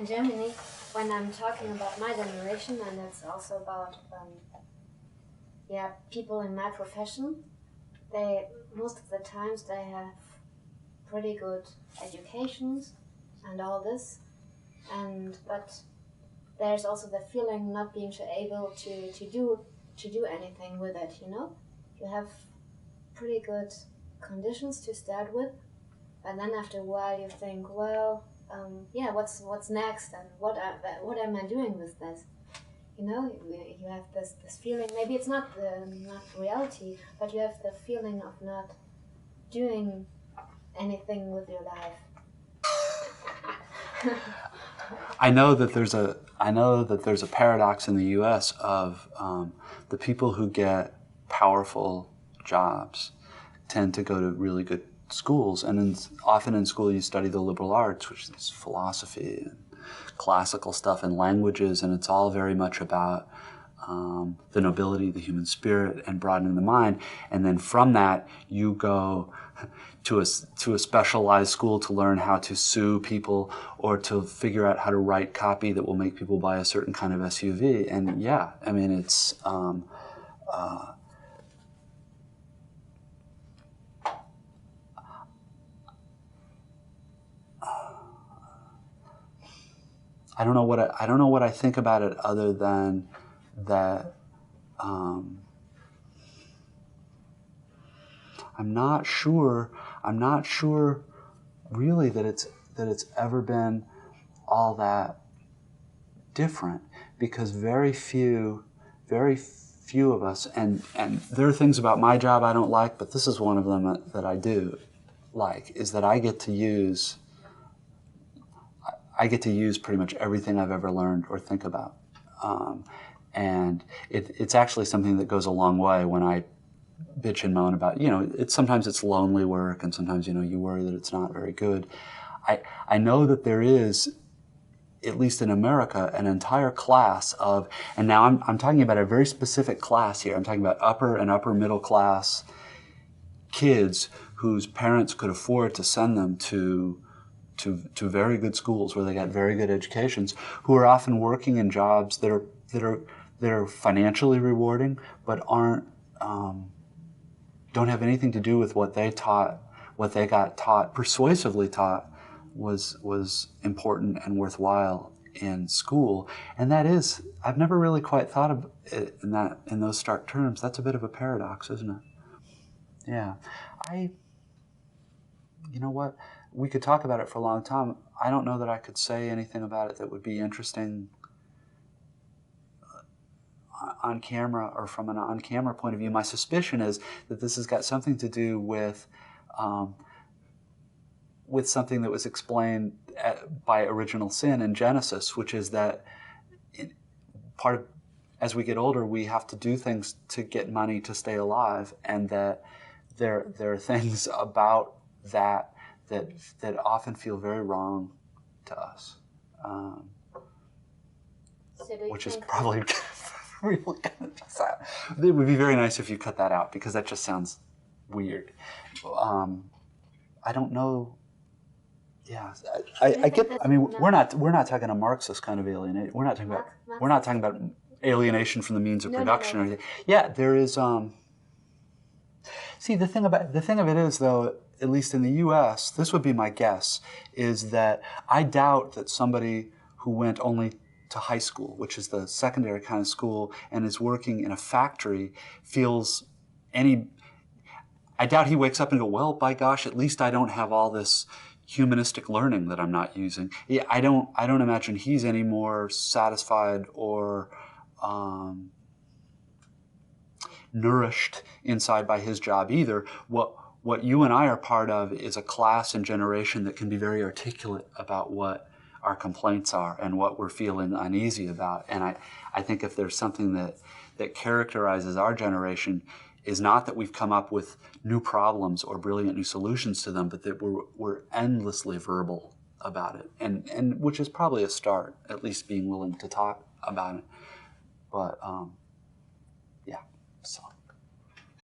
in Germany, when I'm talking about my generation, and it's also about people in my profession, most of the times they have pretty good educations and all this, but there's also the feeling not being able to do anything with it. You have pretty good conditions to start with, and then after a while you think, well, what's next, and what am I doing with this? You have this feeling. Maybe it's not reality, but you have the feeling of not doing anything with your life. I know that there's a paradox in the U.S. of the people who get powerful jobs tend to go to really good schools, and often in school you study the liberal arts, which is philosophy and classical stuff and languages, and it's all very much about the nobility, the human spirit, and broadening the mind. And then from that, you go to a specialized school to learn how to sue people or to figure out how to write copy that will make people buy a certain kind of SUV. And yeah, I mean, it's I don't know what I think about it other than that I'm not sure really that it's ever been all that different, because very few of us, and there are things about my job I don't like, but this is one of them that I do like, is that I get to use pretty much everything I've ever learned or think about. And it's actually something that goes a long way when I bitch and moan about, sometimes it's lonely work, and sometimes, you worry that it's not very good. I know that there is, at least in America, an entire class of, and now I'm talking about a very specific class here. I'm talking about upper and upper middle class kids whose parents could afford to send them to very good schools where they got very good educations, who are often working in jobs that are financially rewarding, but don't have anything to do with what they got taught, persuasively taught, was important and worthwhile in school. And that is, I've never really quite thought of it in those stark terms. That's a bit of a paradox, isn't it? Yeah. You know what? We could talk about it for a long time. I don't know that I could say anything about it that would be interesting on camera or from an on-camera point of view. My suspicion is that this has got something to do with something that was explained by original sin in Genesis, which is that as we get older, we have to do things to get money to stay alive, and that there are things about that often feel very wrong to us, which is probably really going to be sad. It would be very nice if you cut that out, because that just sounds weird. I don't know. Yeah, I get. I mean, we're not talking a Marxist kind of alienation. We're not talking about alienation from the means of production or anything. Yeah, there is. See, the thing of it is, though, at least in the U.S., this would be my guess, is that I doubt that somebody who went only to high school, which is the secondary kind of school, and is working in a factory, feels any. I doubt he wakes up and go, well, by gosh, at least I don't have all this humanistic learning that I'm not using. Yeah, I don't imagine he's any more satisfied or nourished inside by his job either. What you and I are part of is a class and generation that can be very articulate about what our complaints are and what we're feeling uneasy about. And I think if there's something that characterizes our generation, is not that we've come up with new problems or brilliant new solutions to them, but that we're endlessly verbal about it, and which is probably a start, at least being willing to talk about it. But yeah, so.